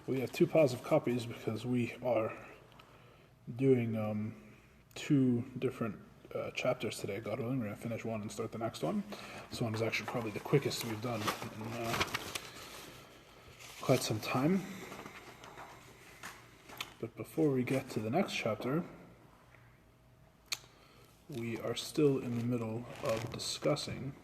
We have two piles of copies because we are doing two different chapters today, God willing. We're going to finish one and start the next one. This one is actually probably the quickest we've done in quite some time. But before we get to the next chapter, we are still in the middle of discussing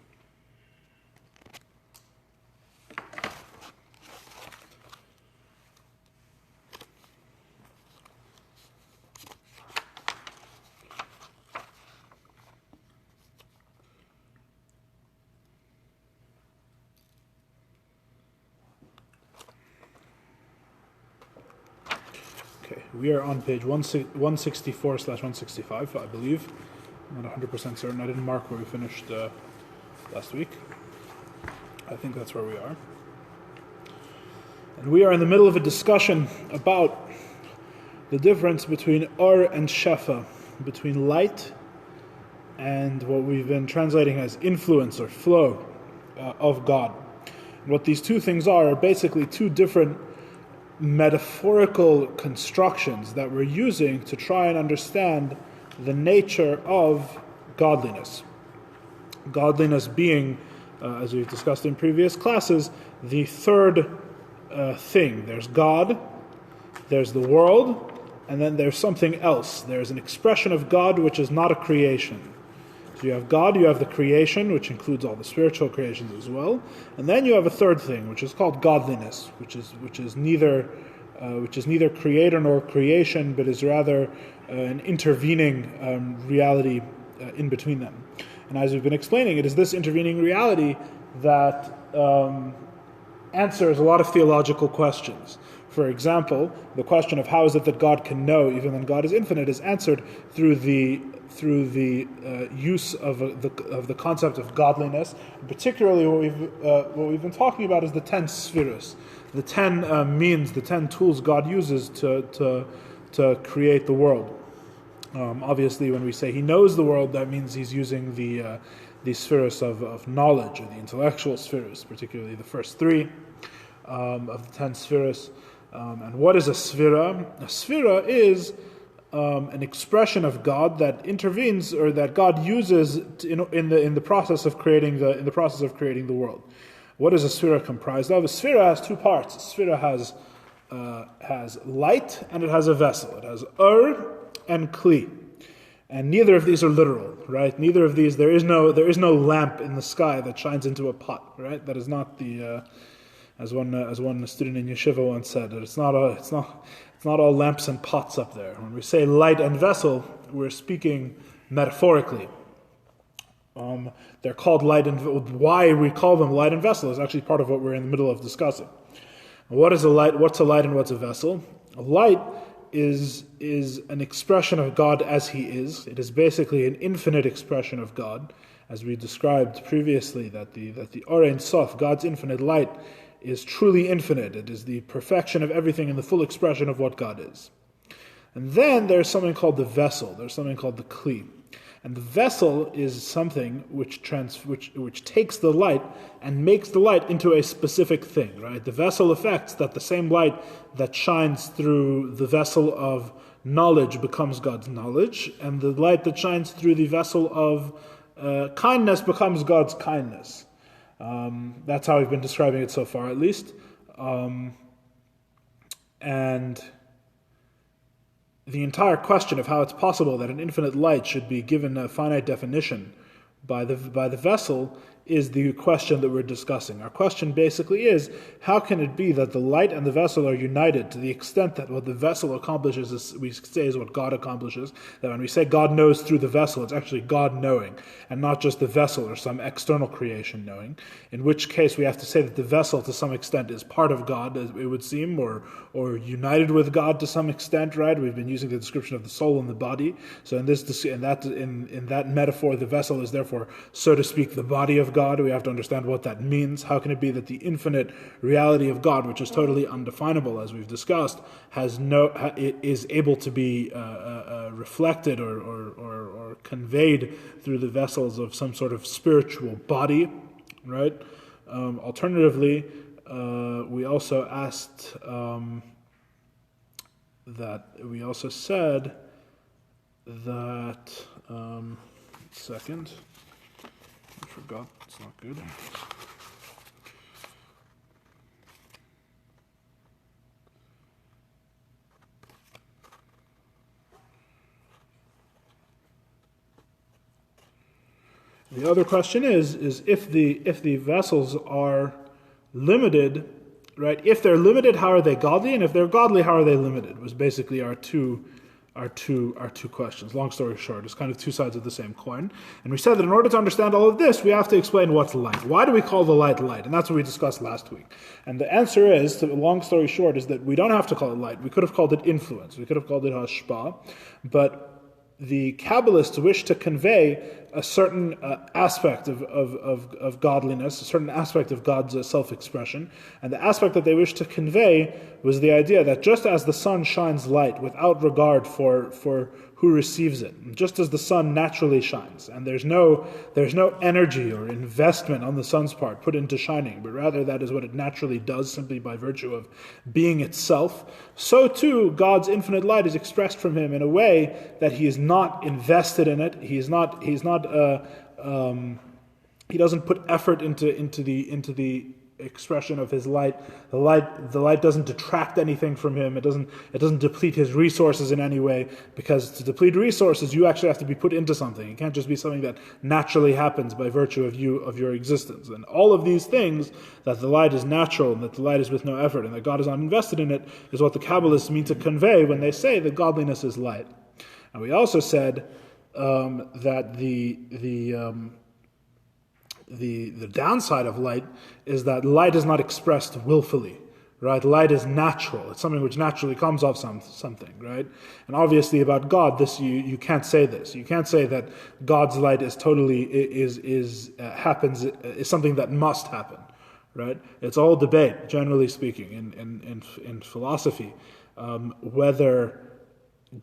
we are on page 164/165, I believe. I'm not 100% certain. I didn't mark where we finished last week. I think that's where we are. And we are in the middle of a discussion about the difference between Or and Shefa, between light and what we've been translating as influence or flow of God. And what these two things are basically two different metaphorical constructions that we're using to try and understand the nature of godliness. Godliness being, as we've discussed in previous classes, the third thing. There's God, there's the world, and then there's something else. There's an expression of God which is not a creation. So you have God, you have the creation, which includes all the spiritual creations as well, and then you have a third thing, which is called godliness, which is neither creator nor creation, but is rather an intervening reality in between them. And as we've been explaining, it is this intervening reality that answers a lot of theological questions. For example, the question of how is it that God can know even when God is infinite is answered through the use of the concept of godliness. And particularly, what we've been talking about is the 10 spheres, the 10 means, the 10 tools God uses to create the world. Obviously, when we say He knows the world, that means He's using the spheres of knowledge, or the intellectual spheres, particularly the first three of the 10 spheres. And what is a sphera? A sphera is an expression of God that intervenes, or that God uses in the process of creating the world. What is a sphera comprised of? A sphera has two parts. A sphera has light and it has a vessel. It has and kli, and neither of these are literal, right? Neither of these. There is no lamp in the sky that shines into a pot, right? That is not the as one student in yeshiva once said, that it's not all lamps and pots up there. When we say light and vessel, we're speaking metaphorically. They're called light and why we call them light and vessel is actually part of what we're in the middle of discussing. What is a light? What's a light and what's a vessel? A light is an expression of God as He is. It is basically an infinite expression of God, as we described previously. That the Or Ein Sof, God's infinite light, is truly infinite. It is the perfection of everything and the full expression of what God is. And then there's something called the vessel. There's something called the kli. And the vessel is something which takes the light and makes the light into a specific thing, right? The vessel affects that the same light that shines through the vessel of knowledge becomes God's knowledge, and the light that shines through the vessel of kindness becomes God's kindness. That's how we've been describing it so far, at least. And the entire question of how it's possible that an infinite light should be given a finite definition by the vessel is the question that we're discussing. Our question basically is, how can it be that the light and the vessel are united to the extent that what the vessel accomplishes is what God accomplishes, that when we say God knows through the vessel, it's actually God knowing, and not just the vessel or some external creation knowing, in which case we have to say that the vessel to some extent is part of God, as it would seem, or united with God to some extent, right? We've been using the description of the soul and the body. So in that metaphor, the vessel is therefore, so to speak, the body of God. We have to understand what that means. How can it be that the infinite reality of God, which is totally undefinable, as we've discussed, is able to be reflected or conveyed through the vessels of some sort of spiritual body, right? Alternatively, we also asked we also said that, second, I forgot, it's not good. The other question is if the vessels are limited, right? If they're limited, how are they godly? And if they're godly, how are they limited? Was basically our two questions. Long story short, it's kind of two sides of the same coin. And we said that in order to understand all of this, we have to explain what's light. Why do we call the light light? And that's what we discussed last week. And the answer is, long story short, is that we don't have to call it light. We could have called it influence. We could have called it hashpa. But the Kabbalists wish to convey a certain aspect of godliness, a certain aspect of God's self-expression. And the aspect that they wish to convey was the idea that just as the sun shines light without regard for who receives it, just as the sun naturally shines, and there's no energy or investment on the sun's part put into shining, but rather that is what it naturally does simply by virtue of being itself, so too God's infinite light is expressed from him in a way that he is not invested in it. He doesn't put effort into the expression of his light. The light doesn't detract anything from him. It doesn't deplete his resources in any way, because to deplete resources you actually have to be put into something. It can't just be something that naturally happens by virtue of your existence. And all of these things, that the light is natural and that the light is with no effort and that God is not invested in it, is what the Kabbalists mean to convey when they say that godliness is light. And we also said that the downside of light is that light is not expressed willfully, right? Light is natural. It's something which naturally comes off something, right? And obviously about God, this you can't say this. You can't say that God's light is something that must happen, right? It's all debate, generally speaking, in philosophy, whether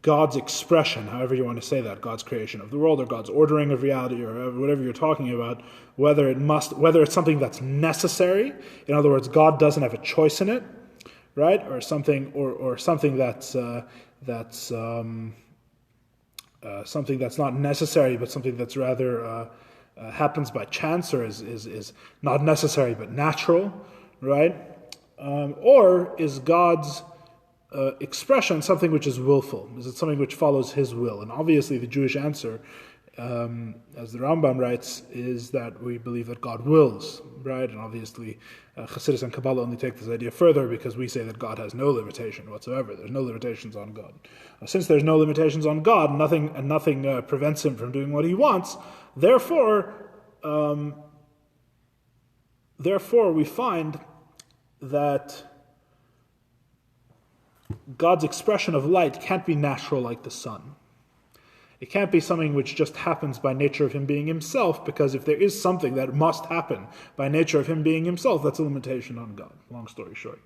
God's expression, however you want to say that, God's creation of the world or God's ordering of reality or whatever you're talking about, whether it's something that's necessary, in other words, God doesn't have a choice in it, right? Or something that's something that's not necessary, but something that's rather happens by chance or is not necessary but natural, right? Or is God's expression something which is willful? Is it something which follows his will? And obviously the Jewish answer, as the Rambam writes, is that we believe that God wills, right? And obviously Chassidus and Kabbalah only take this idea further because we say that God has no limitation whatsoever. There's no limitations on God. Since there's no limitations on God, nothing prevents him from doing what he wants. Therefore, we find that God's expression of light can't be natural like the sun. It can't be something which just happens by nature of him being himself, because if there is something that must happen by nature of him being himself, that's a limitation on God, long story short.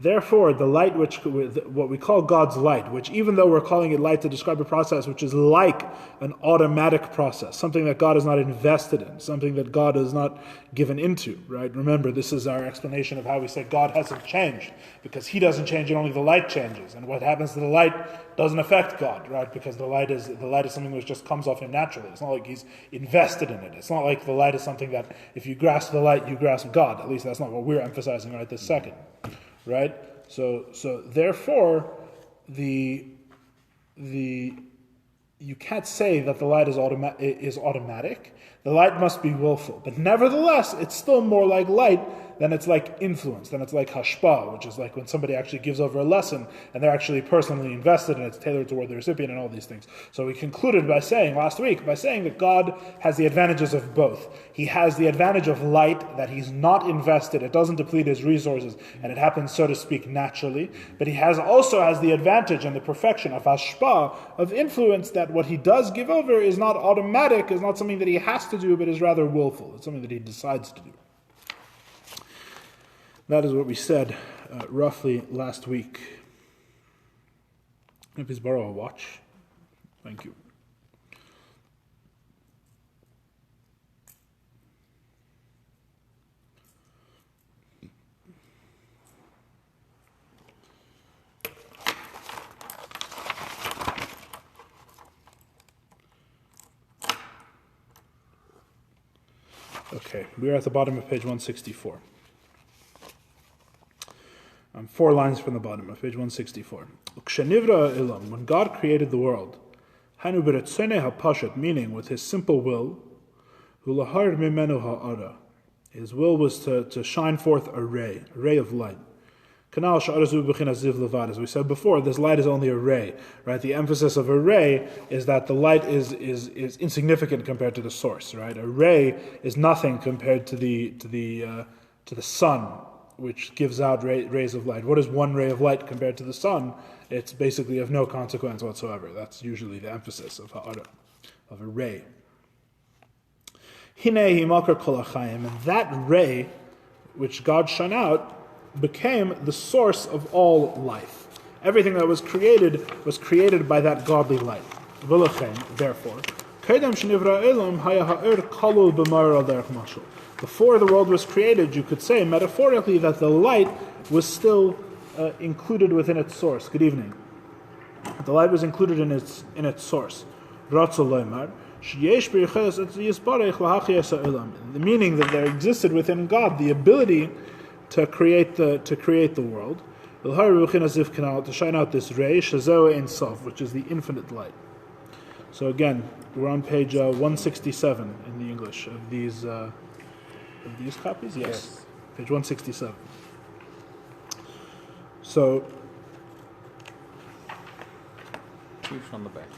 Therefore, the light, what we call God's light, which even though we're calling it light to describe a process which is like an automatic process, something that God is not invested in, something that God is not given into, right? Remember, this is our explanation of how we say God hasn't changed, because he doesn't change, and only the light changes. And what happens to the light doesn't affect God, right? Because the light is something which just comes off him naturally. It's not like he's invested in it. It's not like the light is something that if you grasp the light, you grasp God. At least that's not what we're emphasizing right this second. Right? So therefore, you can't say that the light is automatic. The light must be willful. But nevertheless, it's still more like light than it's like influence, then it's like hashpa, which is like when somebody actually gives over a lesson and they're actually personally invested and it's tailored toward the recipient and all these things. So we concluded last week by saying that God has the advantages of both. He has the advantage of light, that he's not invested, it doesn't deplete his resources, and it happens, so to speak, naturally. But he also has the advantage and the perfection of hashpa, of influence, that what he does give over is not automatic, is not something that he has to do, but is rather willful. It's something that he decides to do. That is what we said roughly last week. Can I please borrow a watch? Thank you. Okay, we are at the bottom of page 164. 4 lines from the bottom of page 164. When God created the world, meaning with his simple will, his will was to shine forth a ray of light. As we said before, this light is only a ray, right? The emphasis of a ray is that the light is insignificant compared to the source, right? A ray is nothing compared to the sun, which gives out rays of light. What is one ray of light compared to the sun? It's basically of no consequence whatsoever. That's usually the emphasis of a ray. And that ray, which God shone out, became the source of all life. Everything that was created by that godly light. Therefore, before the world was created, you could say metaphorically that the light was still included within its source. Good evening. The light was included in its source. The meaning that there existed within God the ability to create the world, to shine out this ray, which is the infinite light. So again, we're on page 167 in the English of these copies. Yes, page 167. So, keep on the back.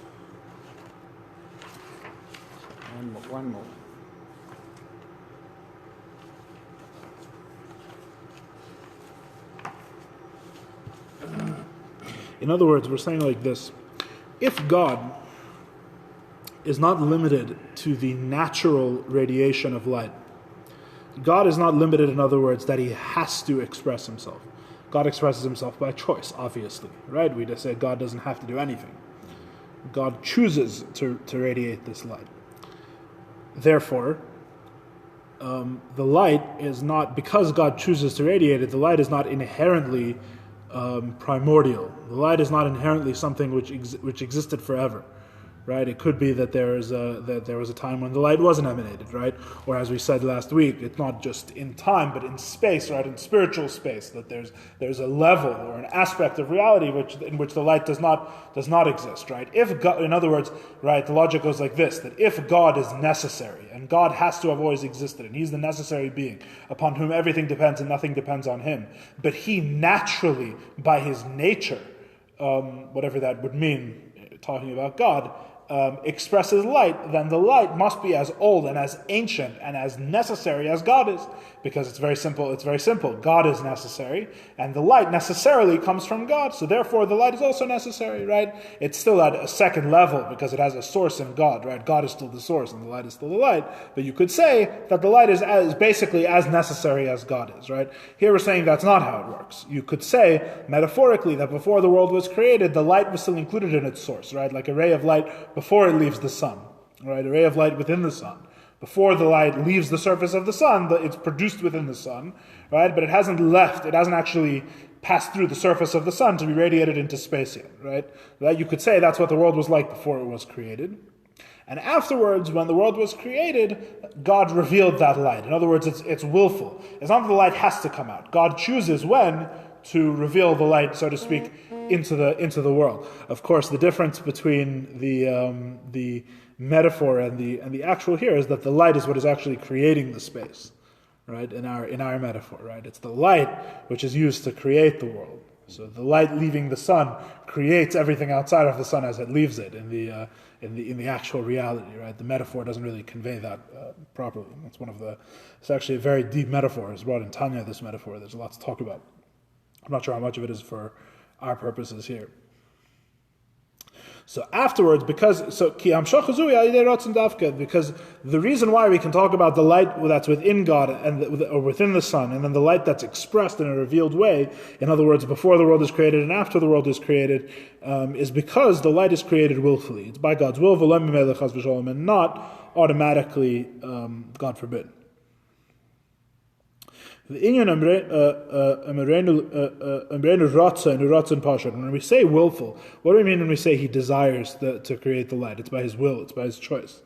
One more. In other words, we're saying like this: if God is not limited to the natural radiation of light, God is not limited, in other words, that he has to express himself. God expresses himself by choice, obviously, right? We just said God doesn't have to do anything. God chooses to radiate this light. Therefore, the light is not, because God chooses to radiate it, the light is not inherently primordial. The light is not inherently something which existed forever, right? It could be that there was a time when the light wasn't emanated, right? Or as we said last week, it's not just in time, but in space, right? In spiritual space, that there's a level or an aspect of reality in which the light does not exist, right? If God, in other words, right, the logic goes like this: that if God is necessary, and God has to have always existed, and he's the necessary being upon whom everything depends and nothing depends on him, but he naturally, by his nature, whatever that would mean, talking about God, expresses light, then the light must be as old and as ancient and as necessary as God is, because it's very simple. God is necessary, and the light necessarily comes from God, so therefore the light is also necessary, right? It's still at a second level because it has a source in God, right? God is still the source and the light is still the light, but you could say that the light is basically as necessary as God is, right? Here we're saying that's not how it works. You could say, metaphorically, that before the world was created, the light was still included in its source, right? Like a ray of light before it leaves the sun, right? A ray of light within the sun. Before the light leaves the surface of the sun, it's produced within the sun, right? But it hasn't actually passed through the surface of the sun to be radiated into space yet, right? That you could say that's what the world was like before it was created. And afterwards, when the world was created, God revealed that light. In other words, it's willful. It's not that the light has to come out. God chooses when to reveal the light, so to speak, into the world. Of course, the difference between the metaphor and the actual here is that the light is what is actually creating the space, right? In our metaphor, right? It's the light which is used to create the world. So the light leaving the sun creates everything outside of the sun as it leaves it in the actual reality, right? The metaphor doesn't really convey that properly. That's it's actually a very deep metaphor. It's brought in Tanya, this metaphor. There's a lot to talk about. I'm not sure how much of it is for our purposes here. So afterwards, because the reason why we can talk about the light that's within God or within the sun, and then the light that's expressed in a revealed way, in other words, before the world is created and after the world is created, is because the light is created willfully. It's by God's will, and not automatically, God forbid. When we say willful, what do we mean when we say he desires to create the light? It's by his will, it's by his choice.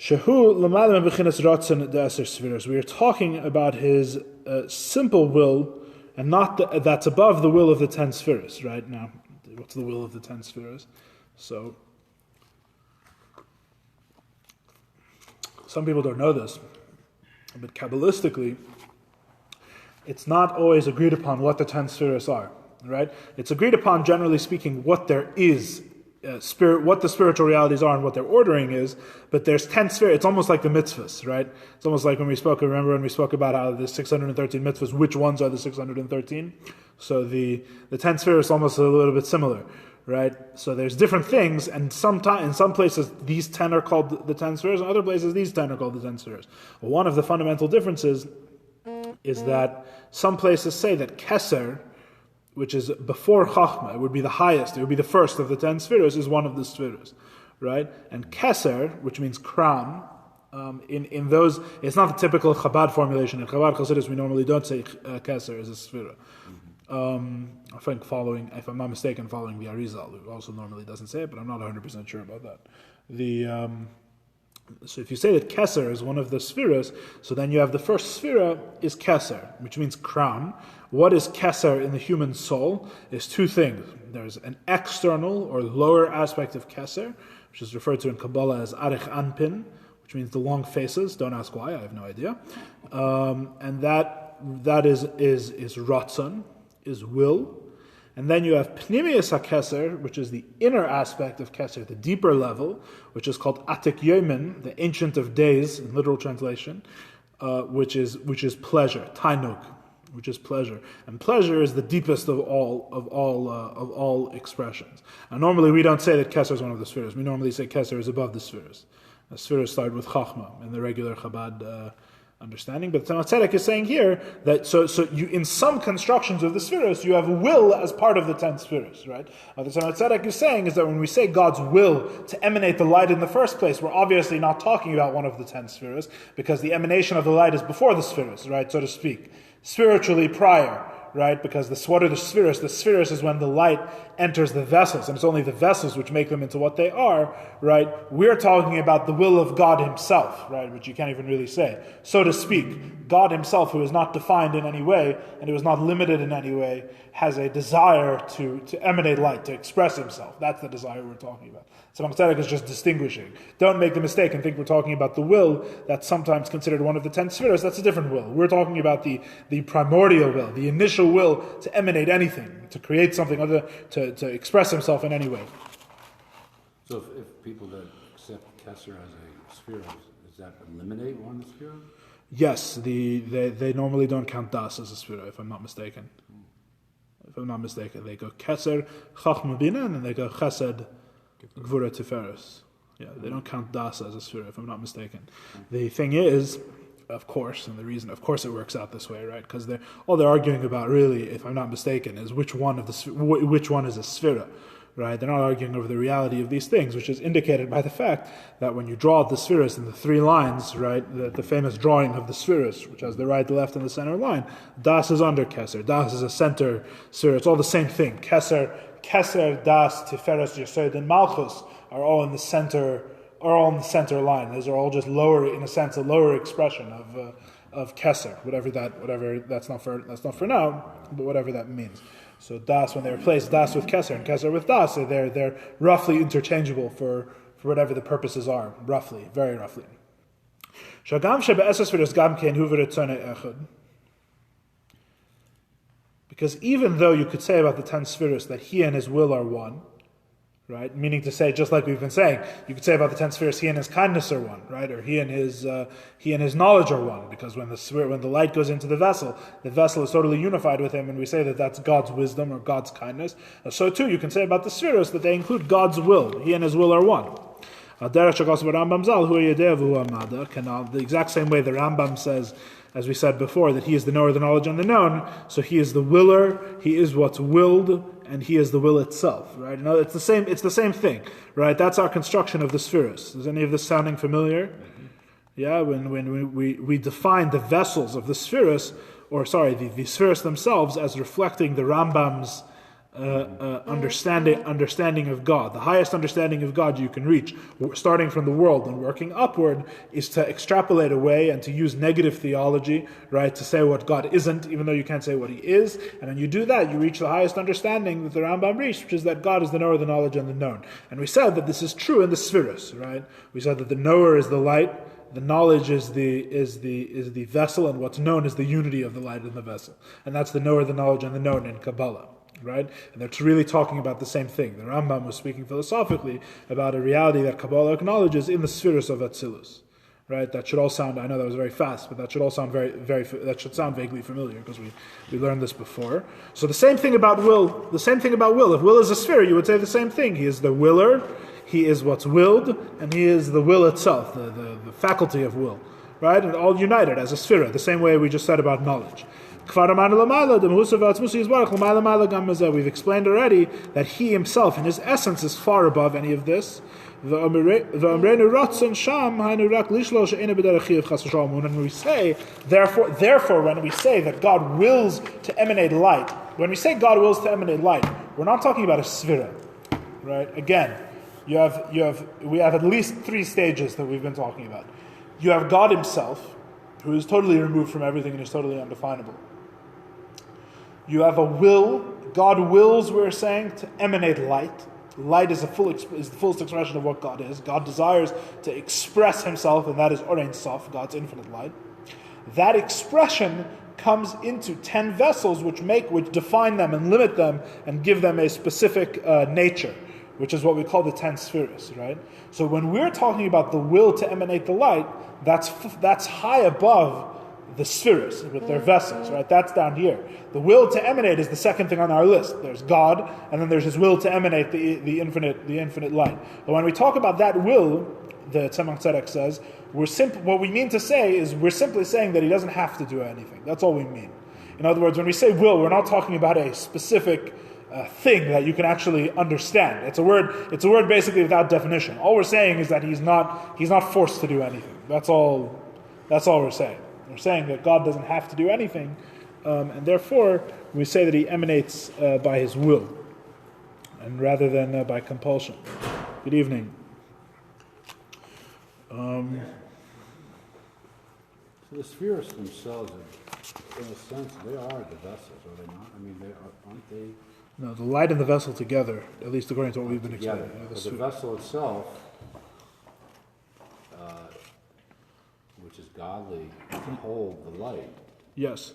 Shehu l'malam b'chinas ratzon de'eser sfiros. We are talking about his simple will, and not that's above the will of the 10 spheres. Right now, what's the will of the 10 spheres? So, some people don't know this, but Kabbalistically, it's not always agreed upon what the 10 spheres are. Right? It's agreed upon, generally speaking, what there is. What the spiritual realities are and what their ordering is, but there's 10 spheres. It's almost like the mitzvahs, right? It's almost like remember when we spoke about how there's 613 mitzvahs, which ones are the 613? So the 10 spheres is almost a little bit similar, right? So there's different things, and in some places these 10 are called the 10 spheres, and other places these 10 are called the 10 spheres. Well, one of the fundamental differences is that some places say that Keser, which is before Chachma, it would be the highest, it would be the first of the 10 spheres, is one of the spheres, right? And Keser, which means crown, in those, it's not the typical Chabad formulation. In Chabad Chassidic, we normally don't say Keser as a sphere. I think if I'm not mistaken, following the Arizal, who also normally doesn't say it, but I'm not 100% sure about that. So if you say that Keser is one of the spheres, so then you have the first sphere is Keser, which means crown. What is Keser in the human soul is two things. There's an external or lower aspect of Keser, which is referred to in Kabbalah as Arich Anpin, which means the long faces. Don't ask why, I have no idea. And that is Ratzon, is will. And then you have Pnimius HaKeser, which is the inner aspect of Keser, the deeper level, which is called Atik Yomin, the Ancient of Days, in literal translation, which is pleasure, Tainug, which is pleasure. And pleasure is the deepest of all expressions. And normally we don't say that Keser is one of the spheres. We normally say Keser is above the spheres. The spheres start with Chachma in the regular Chabad understanding, but Tzemach Tzedek is saying here that so you, in some constructions of the spheres, you have will as part of the 10 spheres, right? What the Tzemach Tzedek is saying is that when we say God's will to emanate the light in the first place, we're obviously not talking about one of the 10 spheres, because the emanation of the light is before the spheres, right, so to speak, spiritually prior, right? Because what are the spheres? The spheres is when the light enters the vessels, and it's only the vessels which make them into what they are, right? We're talking about the will of God himself, right? Which you can't even really say. So to speak, God himself, who is not defined in any way, and who is not limited in any way, has a desire to emanate light, to express himself. That's the desire we're talking about. Tzemach Tzedek is just distinguishing. Don't make the mistake and think we're talking about the will that's sometimes considered one of the 10 spheres. That's a different will. We're talking about the primordial will, the initial will to emanate anything, to create something, other to express himself in any way. So if people that accept Keser as a sphere, does that eliminate one sphere? Yes, they normally don't count Das as a sphere, if I'm not mistaken. If I'm not mistaken, they go Keser, Chachma Bina, and then they go Chesed, Gvura Tiferes. Yeah, they don't count Das as a sphere, if I'm not mistaken. The thing is, of course, and the reason, of course, it works out this way, right? Because all they're arguing about, really, if I'm not mistaken, is which one is a sphera, right? They're not arguing over the reality of these things, which is indicated by the fact that when you draw the spheres in the 3 lines, right, the famous drawing of the spheres, which has the right, the left, and the center line, Das is under Keser. Das is a center sphere. It's all the same thing. Keser, Das, Tiferes, Yesod, and Malchus are all in the center. Are all in the center line. Those are all just lower, in a sense, a lower expression of Keser, whatever that's not for now, but whatever that means. So Das, when they replace Das with Keser and Keser with Das, so they're roughly interchangeable for whatever the purposes are, roughly, very roughly. Because even though you could say about the 10 spheres that he and his will are one, right? Meaning to say, just like we've been saying, you could say about the 10 spheres, he and his kindness are one, right? Or he and his knowledge are one, because when the light goes into the vessel is totally unified with him, and we say that that's God's wisdom or God's kindness. So too, you can say about the spheres that they include God's will. He and his will are one. The exact same way the Rambam says, as we said before, that he is the knower, the knowledge, and the known. So he is the willer, he is what's willed, and he is the will itself. Right? Now it's the same thing. Right? That's our construction of the spheres. Is any of this sounding familiar? Yeah, when we define the vessels of the spheres, the spheres themselves as reflecting the Rambam's understanding of God. The highest understanding of God you can reach, starting from the world and working upward, is to extrapolate away and to use negative theology, right, to say what God isn't, even though you can't say what He is. And when you do that, you reach the highest understanding that the Rambam reached, which is that God is the knower, the knowledge, and the known. And we said that this is true in the spheres, right? We said that the knower is the light, the knowledge is the vessel, and what's known is the unity of the light in the vessel. And that's the knower, the knowledge, and the known in Kabbalah. Right? And they're really talking about the same thing. The Rambam was speaking philosophically about a reality that Kabbalah acknowledges in the spheres of Atzilus. Right? That should all sound, I know that was very fast, but that should all sound that should sound vaguely familiar because we learned this before. So the same thing about will. If will is a sphere, you would say the same thing. He is the willer, he is what's willed, and he is the will itself, the faculty of will. Right? And all united as a sphere, the same way we just said about knowledge. We've explained already that He Himself, in His essence, is far above any of this. When we say, therefore, when we say that God wills to emanate light, we're not talking about a sphera, right? Again, we have at least three stages that we've been talking about. You have God Himself, who is totally removed from everything and is totally undefinable. You have a will. God wills, we're saying, to emanate light. Light is the fullest expression of what God is. God desires to express Himself, and that is Orein Sof, God's infinite light. That expression comes into 10 vessels which define them and limit them and give them a specific nature, which is what we call the 10 spheres, right? So when we're talking about the will to emanate the light, that's high above the spheres with their vessels, right? That's down here. The will to emanate is the second thing on our list. There's God, and then there's His will to emanate the infinite light. But when we talk about that will, the Tzemach Tzedek says, what we mean to say is we're simply saying that He doesn't have to do anything. That's all we mean. In other words, when we say will, we're not talking about a specific thing that you can actually understand. It's a word basically without definition. All we're saying is that he's not forced to do anything. That's all we're saying. We're saying that God doesn't have to do anything, and therefore we say that He emanates by His will, and rather than by compulsion. Good evening. So the spheres themselves, in a sense, they are the vessels, are they not? I mean, aren't they? No, the light and the vessel together, at least according to what we've been explaining. But the vessel itself, which is godly, to hold the light. Yes.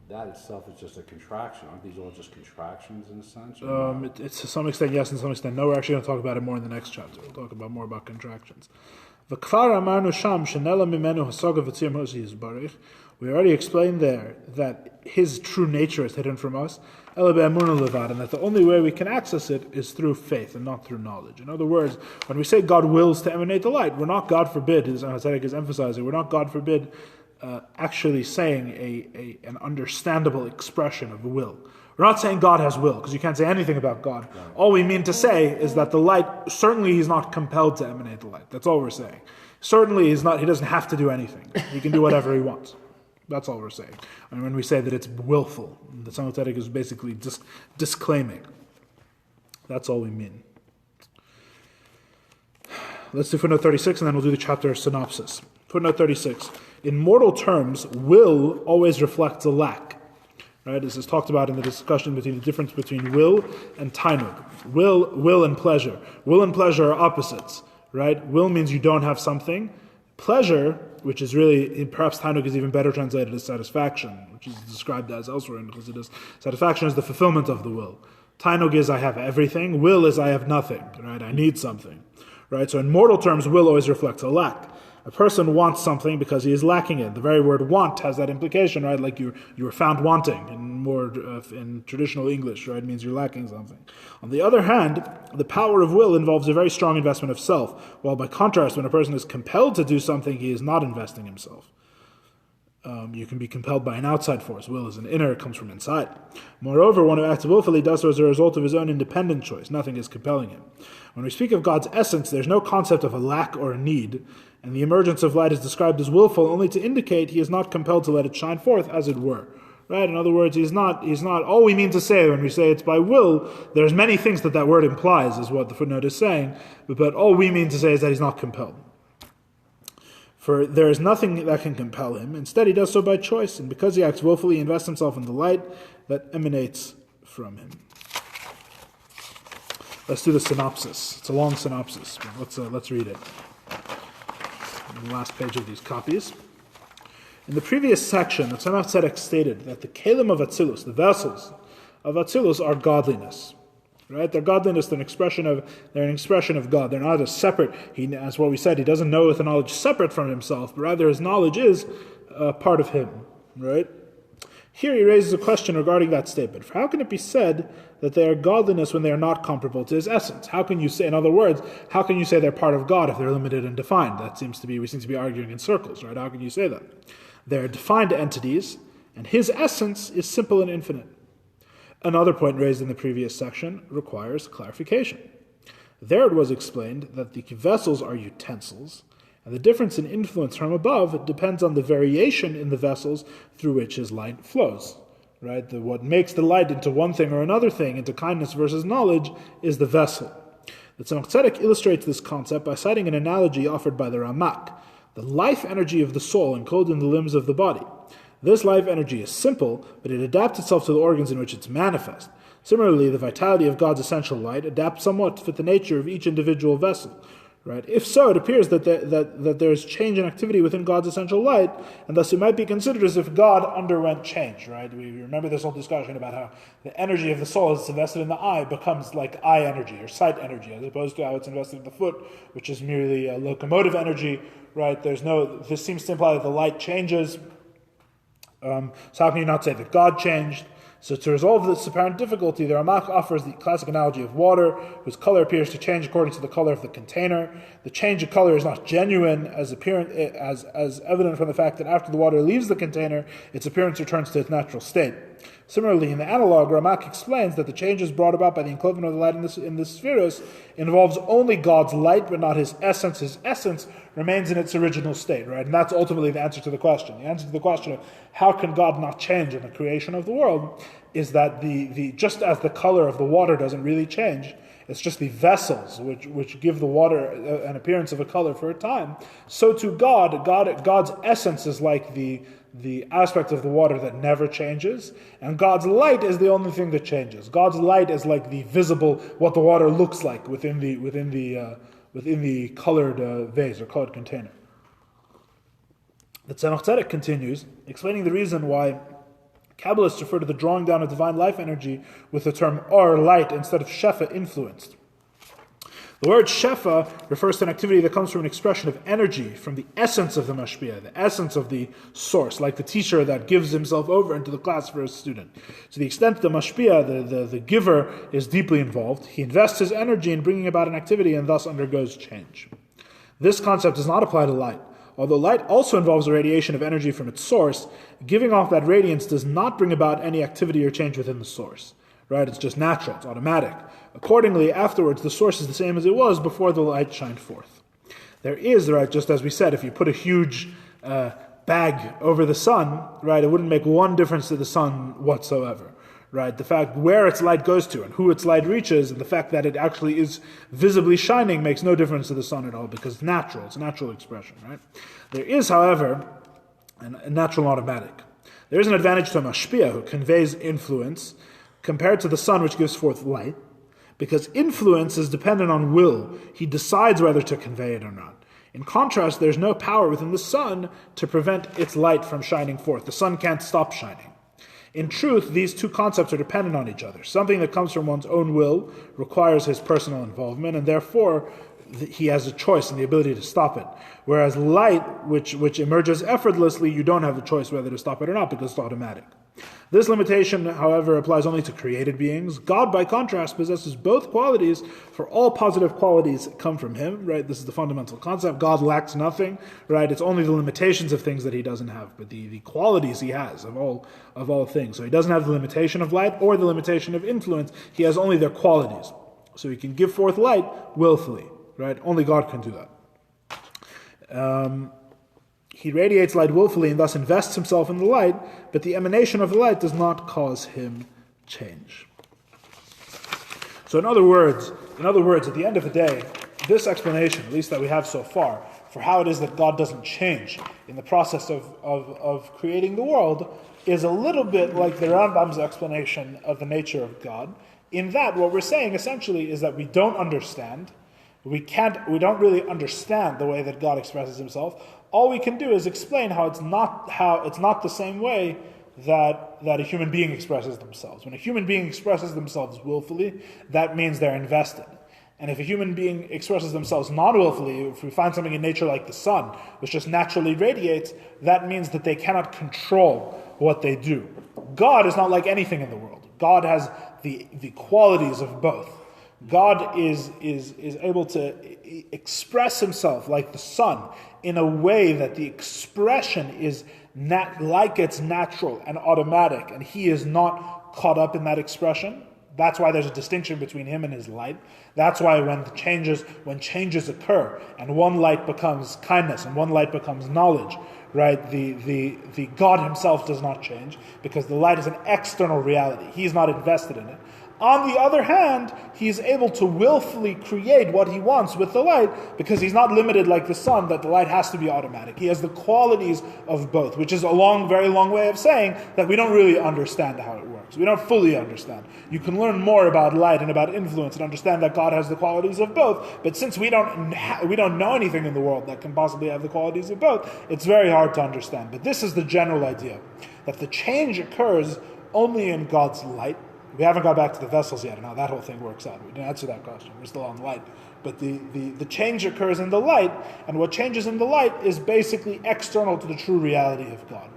That itself is just a contraction. Aren't these all just contractions in a sense? It's to some extent yes, and to some extent no. We're actually going to talk about it more in the next chapter. We'll talk more about contractions. We already explained there that His true nature is hidden from us, and that the only way we can access it is through faith and not through knowledge. In other words, when we say God wills to emanate the light, we're not, God forbid, as Tzedek is emphasizing, we're not, God forbid, actually saying an understandable expression of will. We're not saying God has will, because you can't say anything about God. All we mean to say is that the light, certainly He's not compelled to emanate the light. That's all we're saying. Certainly He doesn't have to do anything. He can do whatever He wants. That's all we're saying. And when we say that it's willful, the Tzemach Tzedek is basically just disclaiming. That's all we mean. Let's do footnote 36, and then we'll do the chapter synopsis. Footnote 36. In mortal terms, will always reflects a lack. Right? This is talked about in the discussion between the difference between will and tainug. Will and pleasure. Will and pleasure are opposites. Right? Will means you don't have something. Pleasure, which is really, perhaps tainug is even better translated as satisfaction, which is described as elsewhere in Chassidus. Satisfaction is the fulfillment of the will. Tainug is I have everything. Will is I have nothing. Right? I need something. Right? So in mortal terms, will always reflects a lack. A person wants something because he is lacking it. The very word want has that implication, right? Like you were found wanting in traditional English, right? It means you're lacking something. On the other hand, the power of will involves a very strong investment of self, while by contrast, when a person is compelled to do something, he is not investing himself. You can be compelled by an outside force. Will is an inner, it comes from inside. Moreover, one who acts willfully does so as a result of his own independent choice. Nothing is compelling him. When we speak of God's essence, there's no concept of a lack or a need, and the emergence of light is described as willful only to indicate He is not compelled to let it shine forth, as it were. right? In other words, he's not all we mean to say when we say it's by will. There's many things that word implies, is what the footnote is saying, but all we mean to say is that he's not compelled. For there is nothing that can compel him. Instead, he does so by choice, and because he acts willfully, he invests himself in the light that emanates from him. Let's do the synopsis. It's a long synopsis, but let's read it. On the last page of these copies. In the previous section, the Tzemach Tzedek stated that the kelim of Atzilus, the vessels of Atzilus, are godliness. Right? Their godliness, they're an expression of God. They're not a separate. As what we said, he doesn't know with a knowledge separate from himself, but rather his knowledge is part of him. Right? Here he raises a question regarding that statement. For how can it be said that they are godliness when they are not comparable to his essence? How can you say, in other words, how can you say they're part of God if they're limited and defined? We seem to be arguing in circles, right? How can you say that? They're defined entities, and his essence is simple and infinite. Another point raised in the previous section requires clarification. There it was explained that the vessels are utensils, and the difference in influence from above depends on the variation in the vessels through which his light flows. Right? What makes the light into one thing or another thing, into kindness versus knowledge, is the vessel. The Tzemach Tzedek illustrates this concept by citing an analogy offered by the Ramak, the life energy of the soul encoded in the limbs of the body. This life energy is simple, but it adapts itself to the organs in which it's manifest. Similarly, the vitality of God's essential light adapts somewhat to fit the nature of each individual vessel. Right? If so, it appears that there is change and activity within God's essential light, and thus it might be considered as if God underwent change. Right? We remember this whole discussion about how the energy of the soul is invested in the eye becomes like eye energy or sight energy, as opposed to how it's invested in the foot, which is merely a locomotive energy. Right? This seems to imply that the light changes. So how can you not say that God changed? So to resolve this apparent difficulty, the Ramak offers the classic analogy of water, whose color appears to change according to the color of the container. The change of color is not genuine, as evident from the fact that after the water leaves the container, its appearance returns to its natural state. Similarly, in the analog, Ramak explains that the changes brought about by the enclosement of the light in this spheros involves only God's light, but not his essence. His essence remains in its original state, right? And that's ultimately the answer to the question. The answer to the question of how can God not change in the creation of the world is that just as the color of the water doesn't really change, it's just the vessels which give the water an appearance of a color for a time. So to God's essence is like the aspect of the water that never changes, and God's light is the only thing that changes. God's light is like the visible, what the water looks like within the colored vase or colored container. The Tzemach Tzedek continues, explaining the reason why Kabbalists refer to the drawing down of divine life energy with the term or light instead of shefa, influenced. The word shefa refers to an activity that comes from an expression of energy, from the essence of the mashpia, the essence of the source, like the teacher that gives himself over into the class for his student. To the extent the mashpia, the giver, is deeply involved, he invests his energy in bringing about an activity and thus undergoes change. This concept does not apply to light. Although light also involves a radiation of energy from its source, giving off that radiance does not bring about any activity or change within the source. Right? It's just natural, it's automatic. Accordingly, afterwards, the source is the same as it was before the light shined forth. There is, right, just as we said, if you put a huge bag over the sun, right, it wouldn't make one difference to the sun whatsoever. Right? The fact where its light goes to and who its light reaches, and the fact that it actually is visibly shining makes no difference to the sun at all, because it's natural. It's a natural expression. Right? There is, however, a natural automatic. There is an advantage to a mashpia who conveys influence compared to the sun which gives forth light, because influence is dependent on will. He decides whether to convey it or not. In contrast, there's no power within the sun to prevent its light from shining forth. The sun can't stop shining. In truth, these two concepts are dependent on each other. Something that comes from one's own will requires his personal involvement, and therefore he has a choice and the ability to stop it. Whereas light, which emerges effortlessly, you don't have the choice whether to stop it or not because it's automatic. This limitation, however, applies only to created beings. God, by contrast, possesses both qualities, for all positive qualities come from him, right? This is the fundamental concept. God lacks nothing, right? It's only the limitations of things that he doesn't have, but the qualities he has of all things. So he doesn't have the limitation of light or the limitation of influence. He has only their qualities. So he can give forth light willfully, right? Only God can do that. he radiates light willfully and thus invests himself in the light, but the emanation of the light does not cause him change. So in other words, at the end of the day, this explanation, at least that we have so far, for how it is that God doesn't change in the process of creating the world, is a little bit like the Rambam's explanation of the nature of God, in that what we're saying essentially is that we don't understand, we don't really understand the way that God expresses himself. All we can do is explain how it's not the same way that a human being expresses themselves. When a human being expresses themselves willfully, that means they're invested. And if a human being expresses themselves non-willfully, if we find something in nature like the sun, which just naturally radiates, that means that they cannot control what they do. God is not like anything in the world. God has the qualities of both. God is able to express himself like the sun in a way that the expression is like it's natural and automatic, and he is not caught up in that expression. That's why there's a distinction between him and his light. That's why when changes occur, and one light becomes kindness and one light becomes knowledge, right? The God himself does not change because the light is an external reality. He's not invested in it. On the other hand, he's able to willfully create what he wants with the light because he's not limited like the sun that the light has to be automatic. He has the qualities of both, which is a very long way of saying that we don't really understand how it works. We don't fully understand. You can learn more about light and about influence and understand that God has the qualities of both, but since we don't know anything in the world that can possibly have the qualities of both, it's very hard to understand. But this is the general idea, that the change occurs only in God's light. We haven't got back to the vessels yet and how that whole thing works out. We didn't answer that question. We're still on light. But the change occurs in the light, and what changes in the light is basically external to the true reality of God.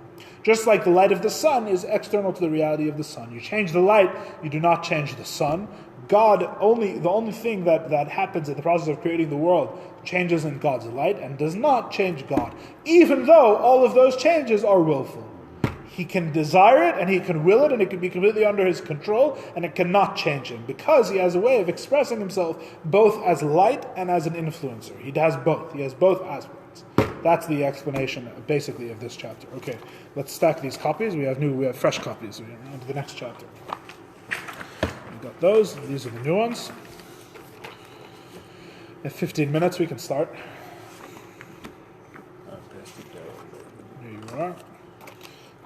Just like the light of the sun is external to the reality of the sun. You change the light, you do not change the sun. The only thing that happens in the process of creating the world changes in God's light and does not change God, even though all of those changes are willful. He can desire it, and he can will it, and it can be completely under his control, and it cannot change him, because he has a way of expressing himself both as light and as an influencer. He has both. He has both aspects. That's the explanation, basically, of this chapter. Okay, let's stack these copies. We have fresh copies. We're on to the next chapter. We've got those. These are the new ones. In 15 minutes, we can start. Here you are.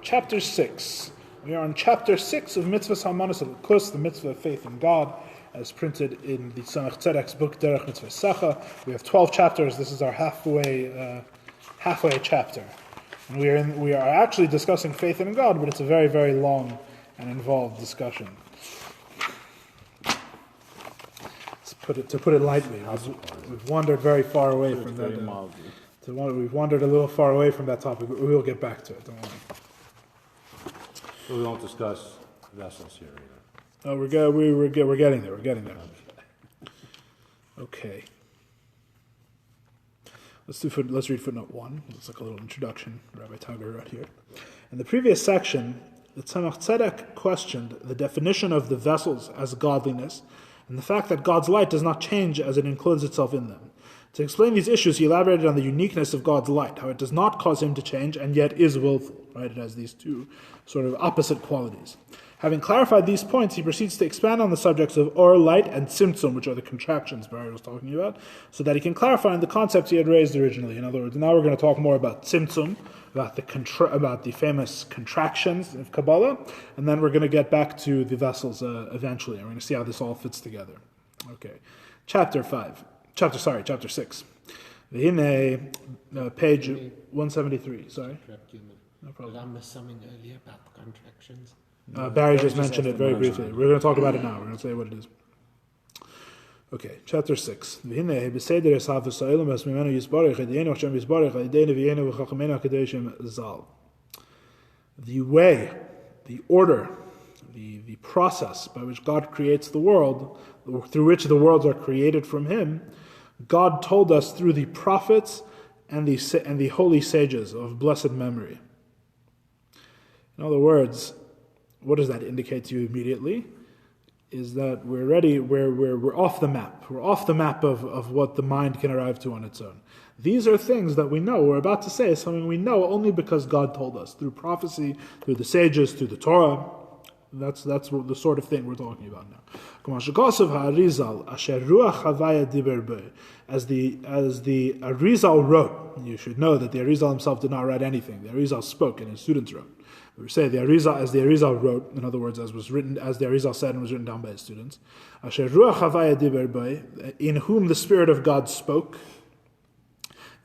Chapter 6. We are on chapter 6 of Mitzvahs Hamanos Elokus, the mitzvah of faith in God, as printed in the Tzemach Tzedek's book Derech Mitzvosecha. We have 12 chapters. This is our halfway chapter, and we are actually discussing faith in God, but it's a very, very long and involved discussion. To put it lightly, we've wandered very far away from that. We've wandered a little far away from that topic, but we will get back to it. Don't worry. So we won't discuss vessels here either. Oh, we're getting there. We're getting there. Okay. Let's read footnote 1. It's like a little introduction Rabbi Tager wrote here. In the previous section, the Tzemach Tzedek questioned the definition of the vessels as godliness and the fact that God's light does not change as it includes itself in them. To explain these issues, he elaborated on the uniqueness of God's light, how it does not cause him to change and yet is willful. Right? It has these two sort of opposite qualities. Having clarified these points, he proceeds to expand on the subjects of or, light, and tzimtzum, which are the contractions Barry was talking about, so that he can clarify the concepts he had raised originally. In other words, now we're going to talk more about tzimtzum, about the famous contractions of Kabbalah, and then we're going to get back to the vessels eventually, and we're going to see how this all fits together. Okay, chapter 6. Page 173. Sorry. No problem. Did I miss something earlier about the contractions? Barry just mentioned it very briefly. We're going to talk about it now. We're going to say what it is. Okay, chapter 6. The way, the order, the process by which God creates the world, through which the worlds are created from him, God told us through the prophets and the holy sages of blessed memory. In other words, what does that indicate to you immediately? is that we're off the map. We're off the map of what the mind can arrive to on its own. These are things that we know. We're about to say something we know only because God told us, through prophecy, through the sages, through the Torah. That's what the sort of thing we're talking about now. As the Arizal wrote, you should know that the Arizal himself did not write anything. The Arizal spoke and his students wrote. We say the Arizal wrote, in other words, as the Arizal said and was written down by his students, in whom the Spirit of God spoke.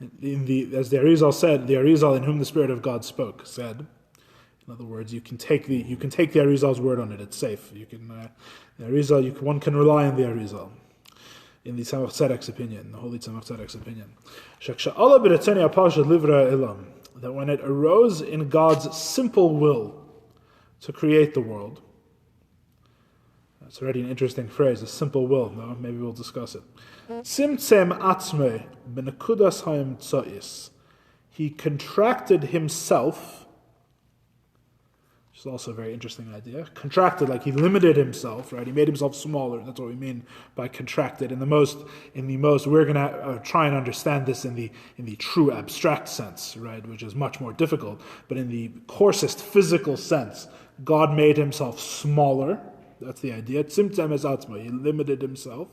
As the Arizal said, the Arizal in whom the Spirit of God spoke said. In other words, you can take the Arizal's word on it. It's safe. One can rely on the Arizal. In the Tzemach Tzedek's opinion, the holy Tzemach Tzedek's opinion, that when it arose in God's simple will to create the world, that's already an interesting phrase, a simple will. No, maybe we'll discuss it. Tzimtzem atzmei b'nekudas ha'emtzois. He contracted himself. Which is also a very interesting idea. Contracted, like he limited himself, right? He made himself smaller. That's what we mean by contracted. In the most, we're going to try and understand this in the true abstract sense, right? Which is much more difficult. But in the coarsest physical sense, God made himself smaller. That's the idea. Tzimtzem es atzmo. He limited himself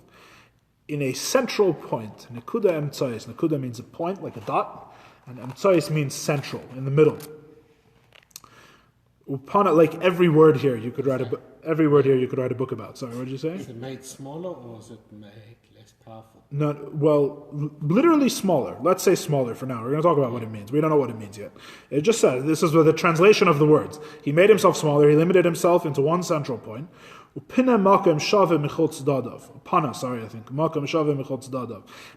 in a central point. Nekuda emtzois. Nekuda means a point, like a dot, and emtzois means central, in the middle. Upon it, like every word here, you could write a book about. Sorry, what did you say? Is it made smaller or is it made less powerful? No, well, literally smaller. Let's say smaller for now. We're going to talk about what it means. We don't know what it means yet. It just says, this is the translation of the words. He made himself smaller. He limited himself into one central point.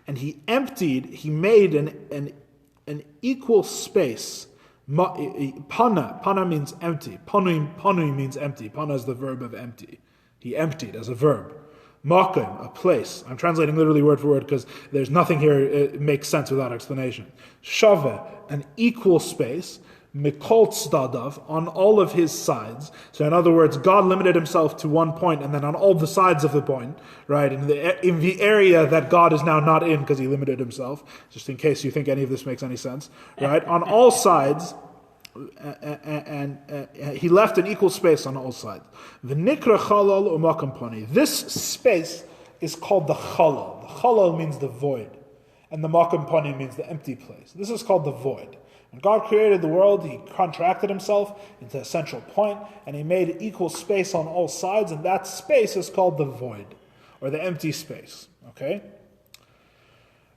And he emptied. He made an equal space. Pana means empty. Panui means empty. Pana is the verb of empty. He emptied as a verb. Makom, a place. I'm translating literally word for word because there's nothing here it makes sense without explanation. Shave, an equal space. Mikol tzedadav, on all of his sides. So in other words, God limited himself to one point, and then on all the sides of the point, right, in the area that God is now not in because he limited himself, just in case you think any of this makes any sense, right, on all sides, and he left an equal space on all sides. V'nikra chalal u'makam pani. This space is called the chalal. The chalal means the void, and the makam pani means the empty place. This is called the void. When God created the world, he contracted himself into a central point, and he made equal space on all sides, and that space is called the void, or the empty space. Okay?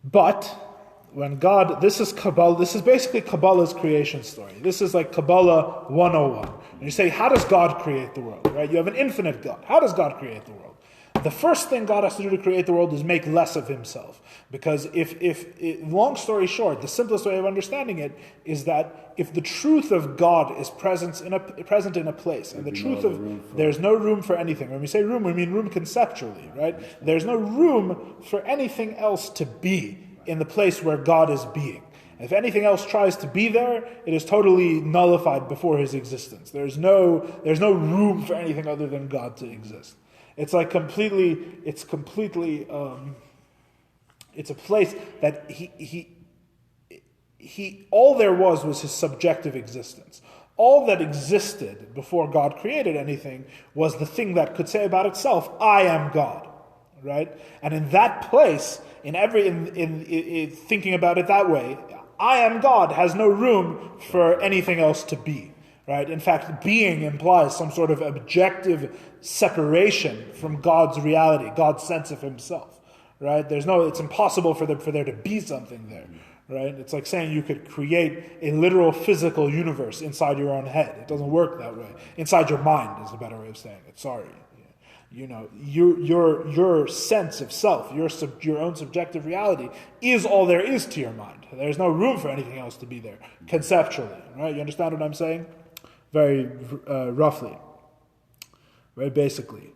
But when God, this is Kabbalah, this is basically Kabbalah's creation story. This is like Kabbalah 101. And you say, how does God create the world? Right? You have an infinite God. How does God create the world? The first thing God has to do to create the world is make less of himself. Because long story short, the simplest way of understanding it is that if the truth of God is present in a place, and the truth of there's no room for anything. When we say room, we mean room conceptually, right? There's no room for anything else to be in the place where God is being. If anything else tries to be there, it is totally nullified before his existence. There's no room for anything other than God to exist. It's like it's a place that he all there was his subjective existence. All that existed before God created anything was the thing that could say about itself, I am God, right? And in that place, in thinking about it that way, I am God has no room for anything else to be. Right? In fact, being implies some sort of objective separation from God's reality, God's sense of himself. Right? It's impossible for there to be something there. Right? It's like saying you could create a literal physical universe inside your own head. It doesn't work that way. Inside your mind is a better way of saying it. Sorry. Your sense of self, your own subjective reality is all there is to your mind. There's no room for anything else to be there, conceptually. Right? You understand what I'm saying? Very roughly, very basically.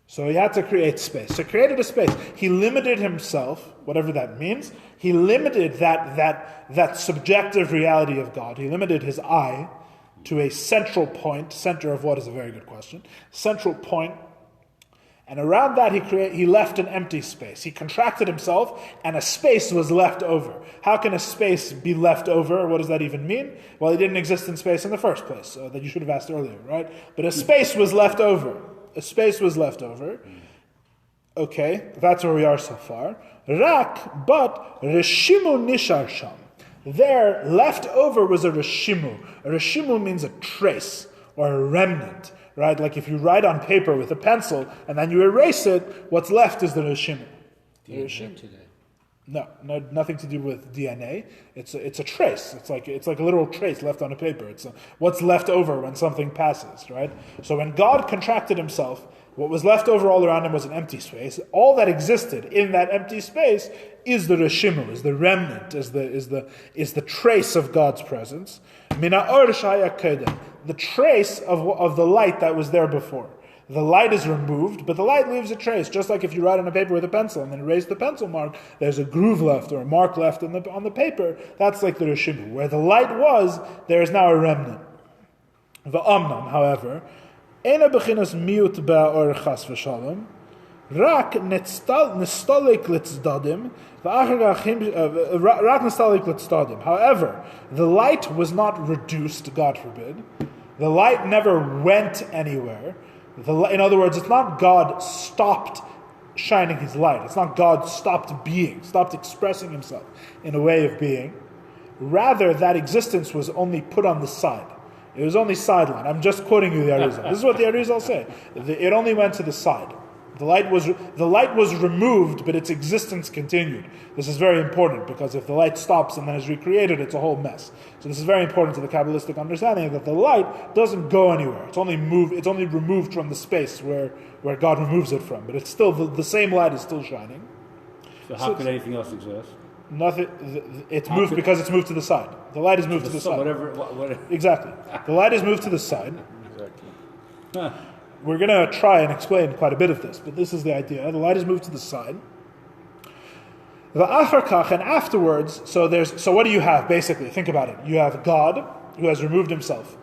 So he had to create space. So he created a space. He limited himself, whatever that means. He limited that subjective reality of God. He limited his I to a central point. Center of what is a very good question. Central point. And around that he left an empty space. He contracted himself, and a space was left over. How can a space be left over? What does that even mean? Well, he didn't exist in space in the first place, so that you should have asked earlier, right? But a space was left over. A space was left over. Okay, that's where we are so far. But reshimu nishar sham. There, left over was a reshimu. A reshimu means a trace or a remnant, right? Like if you write on paper with a pencil and then you erase it, what's left is the reshimu. No, nothing to do with DNA. It's a trace. It's like a literal trace left on a paper. It's what's left over when something passes, right? So when God contracted himself, what was left over all around him was an empty space. All that existed in that empty space is the reshimu, is the remnant, is the trace of God's presence. Mina or shaya kedem, the trace of the light that was there before. The light is removed, but the light leaves a trace. Just like if you write on a paper with a pencil and then erase the pencil mark, there's a groove left or a mark left on the paper. That's like the reshimu. Where the light was, there is now a remnant. Va'amnam, however, ena bechinas miut ba'or chas v'shalom, rak nistalik litzdadim, rak nistalik litzdadim. However, the light was not reduced, God forbid. The light never went anywhere. In other words, it's not God stopped shining his light. It's not God stopped being, stopped expressing himself in a way of being. Rather, that existence was only put on the side. It was only sideline. I'm just quoting you the Arizal. This is what the Arizal say. It only went to the side. The light was removed, but its existence continued. This is very important because if the light stops and then is recreated, it's a whole mess. So this is very important to the Kabbalistic understanding that the light doesn't go anywhere. It's only removed from the space where God removes it from. But it's still the same light is still shining. So how could anything else exist? Nothing. It's moved because it's moved to the side. The light is moved to the side. Whatever. Exactly. The light is moved to the side. Exactly. Huh. We're going to try and explain quite a bit of this, but this is the idea. The light is moved to the side. And afterwards, so what do you have, basically? Think about it. You have God, who has removed himself.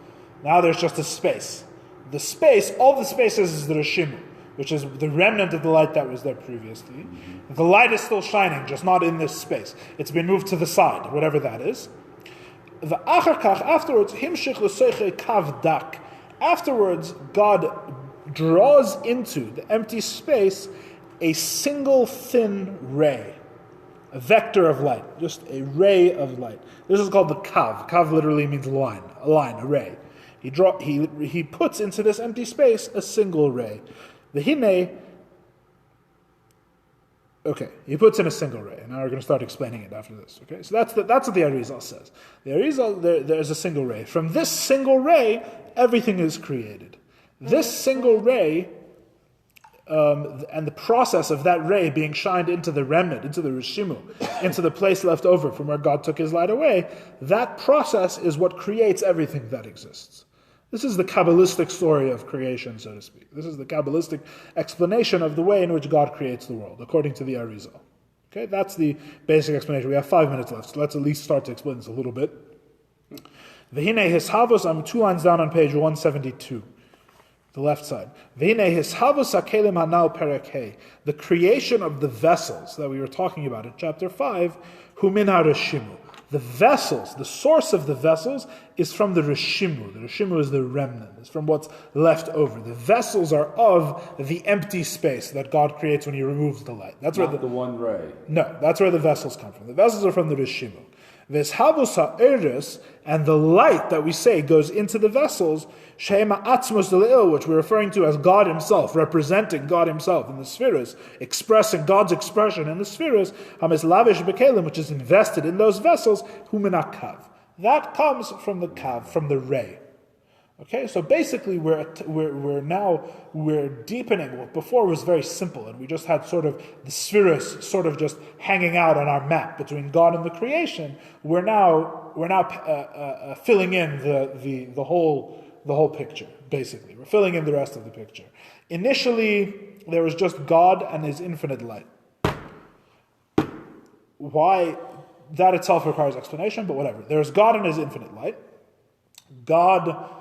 Now there's just a space. The space, all the spaces is the reshimu, which is the remnant of the light that was there previously. Mm-hmm. The light is still shining, just not in this space. It's been moved to the side, whatever that is. Afterwards, himshich l'soiche kav dak. Afterwards, God draws into the empty space a single thin ray, a vector of light, just a ray of light. This is called the kav. Kav literally means line, a ray. He puts into this empty space a single ray. He puts in a single ray. Now we're going to start explaining it after this. Okay, so that's what the Arizal says. The Arizal, there's a single ray. From this single ray, everything is created. This single ray, and the process of that ray being shined into the remnant, into the reshimu, into the place left over from where God took his light away, that process is what creates everything that exists. This is the Kabbalistic story of creation, so to speak. This is the Kabbalistic explanation of the way in which God creates the world, according to the Arizal. Okay, that's the basic explanation. We have 5 minutes left, so let's at least start to explain this a little bit. V'hinei hishavos, I'm 2 lines down on page 172. The left side. V'hinei hishavos hakelim hanal perek hey. The creation of the vessels that we were talking about in chapter 5, hu min ha-reshimu. The vessels, the source of the vessels is from the reshimu. The reshimu is the remnant. It's from what's left over. The vessels are of the empty space that God creates when he removes the light. That's where the one ray. No, that's where the vessels come from. The vessels are from the reshimu. Veshavos ha'eres, and the light that we say goes into the vessels, she'ema atzmos del'il, which we're referring to as God himself, representing God himself in the spheres, expressing God's expression in the spheres, hames lavish bekelim, which is invested in those vessels, humina kav. That comes from the kav, from the ray. Okay, so basically we're deepening what before was very simple, and we just had sort of the spheres sort of just hanging out on our map between God and the creation. We're now filling in the whole picture. Basically, we're filling in the rest of the picture. Initially, there was just God and his infinite light. Why? That itself requires explanation, but whatever. There's God and his infinite light. God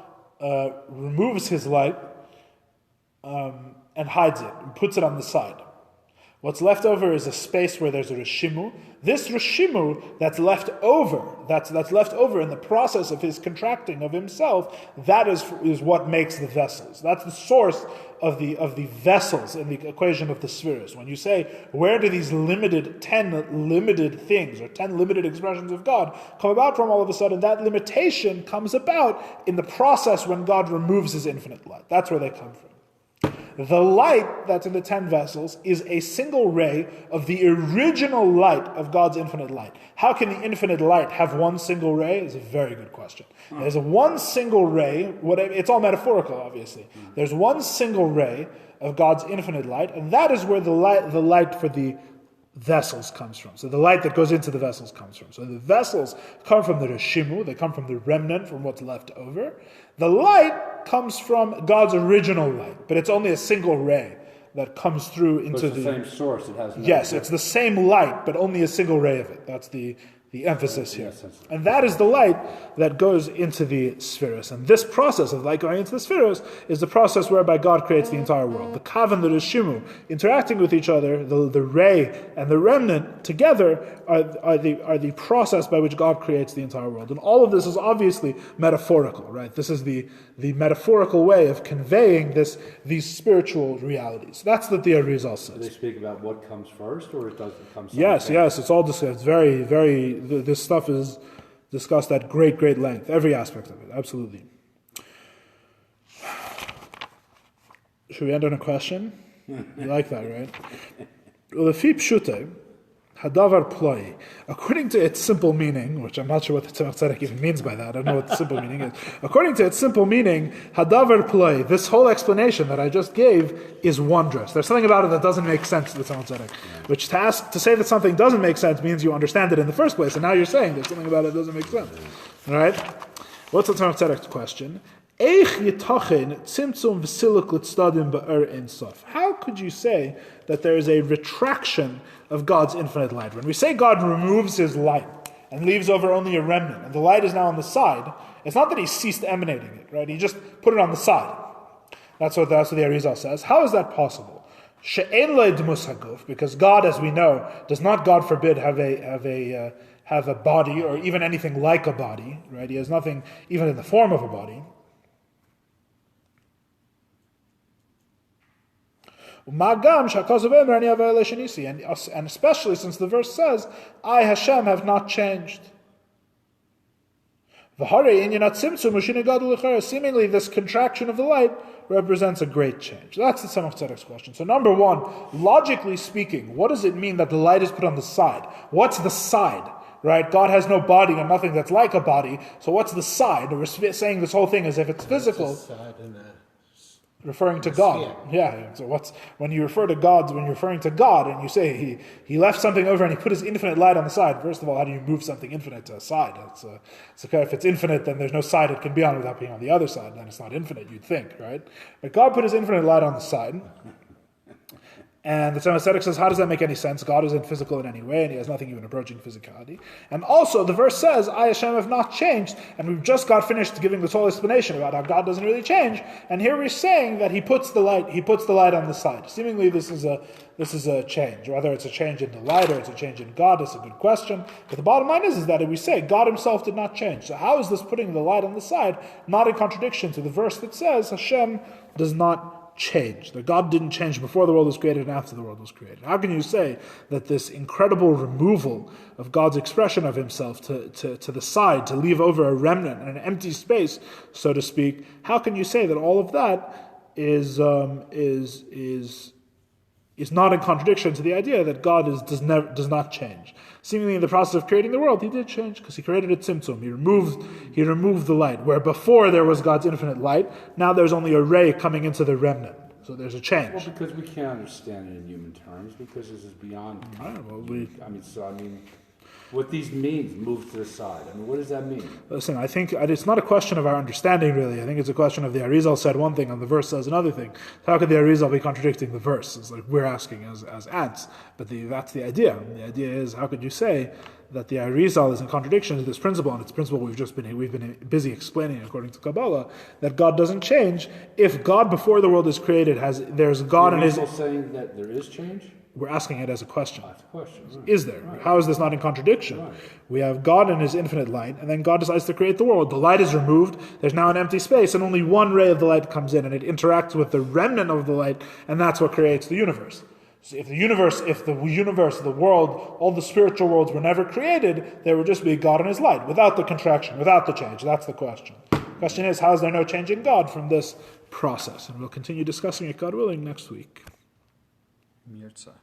removes his light, hides it, and puts it on the side. What's left over is a space where there's a reshimu. This reshimu that's left over in the process of his contracting of himself, that is what makes the vessels. That's the source of the vessels in the equation of the spheres. When you say, where do these 10 limited things or 10 limited expressions of God come about from, all of a sudden that limitation comes about in the process when God removes his infinite light. That's where they come from. The light that's in the 10 vessels is a single ray of the original light of God's infinite light. How can the infinite light have one single ray? Is a very good question. There's one single ray, it's all metaphorical, obviously. There's one single ray of God's infinite light, and that is where the light for the vessels comes from. So the light that goes into the vessels comes from. So the vessels come from the reshimu, they come from the remnant, from what's left over. The light comes from God's original light, but it's only a single ray that comes through into the same source. It has yes, it's the same light, but only a single ray of it. That's the emphasis here. And that is the light that goes into the spheres. And this process of light going into the spheres is the process whereby God creates the entire world. The kav and the reshimu interacting with each other, the ray and the remnant together are the process by which God creates the entire world. And all of this is obviously metaphorical, right? This is the metaphorical way of conveying these spiritual realities. That's what the Arizal says. Do they speak about what comes first, or it doesn't come? Yes, it's all discussed. It's very, very. This stuff is discussed at great length. Every aspect of it, absolutely. Should we end on a question? You like that, right? Ulefi pshute, hadavar ploi. According to its simple meaning, which I'm not sure what the Tzemach Tzedek even means by that. I don't know what the simple meaning is. According to its simple meaning, hadavar ploi, this whole explanation that I just gave is wondrous. There's something about it that doesn't make sense to the Tzemach Tzedek. Which to say that something doesn't make sense means you understand it in the first place, and now you're saying there's something about it that doesn't make sense. All right? What's the Tzemach Tzedek's question? How could you say that there is a retraction of God's infinite light? When we say God removes his light and leaves over only a remnant, and the light is now on the side, it's not that he ceased emanating it, right? He just put it on the side. That's what the Arizal says. How is that possible? Because God, as we know, does not, God forbid, have a body or even anything like a body, right? He has nothing even in the form of a body. And especially since the verse says, I, Hashem, have not changed. Seemingly this contraction of the light represents a great change. That's the Tzemach Tzedek's question. So number one, logically speaking, what does it mean that the light is put on the side? What's the side? Right? God has no body and nothing that's like a body. So what's the side? We're saying this whole thing as if it's physical. Referring to God. Yeah. So when you refer to God, when you're referring to God and you say he left something over and he put his infinite light on the side, first of all, how do you move something infinite to a side? It's okay, if it's infinite, then there's no side it can be on without being on the other side, then it's not infinite, you'd think, right? But God put his infinite light on the side. And the Tzemach Tzedek says, how does that make any sense? God isn't physical in any way, and he has nothing even approaching physicality. And also, the verse says, I, Hashem, have not changed, and we've just got finished giving this whole explanation about how God doesn't really change, and here we're saying that he puts the light on the side. Seemingly this is a change. Whether it's a change in the light or it's a change in God, it's a good question. But the bottom line is that we say God himself did not change. So how is this putting the light on the side not in contradiction to the verse that says Hashem does not change, that God didn't change before the world was created and after the world was created? How can you say that this incredible removal of God's expression of himself to the side, to leave over a remnant and an empty space, so to speak, how can you say that all of that is not in contradiction to the idea that God does not change? Seemingly in the process of creating the world, he did change, because he created a tzimtzum. He removed the light. Where before there was God's infinite light, now there's only a ray coming into the remnant. So there's a change. Well, because we can't understand it in human terms, because this is beyond. what these means, move to the side. I mean, what does that mean? Listen, I think it's not a question of our understanding, really. I think it's a question of the Arizal said one thing and the verse says another thing. How could the Arizal be contradicting the verse? It's like we're asking as ants. But that's the idea. The idea is, how could you say that the Arizal is in contradiction to this principle, and it's a principle we've been busy explaining according to Kabbalah, that God doesn't change. If God before the world is created there's God and His... Are you saying that there is change? We're asking it as a question. That's a question. Right. Is there? Right. How is this not in contradiction? Right. We have God and His infinite light, and then God decides to create the world. The light is removed, there's now an empty space, and only one ray of the light comes in, and it interacts with the remnant of the light, and that's what creates the universe. So if the world, all the spiritual worlds were never created, there would just be God and His light, without the contraction, without the change. That's the question. The question is, how is there no change in God from this process? And we'll continue discussing it, God willing, next week. Mirza.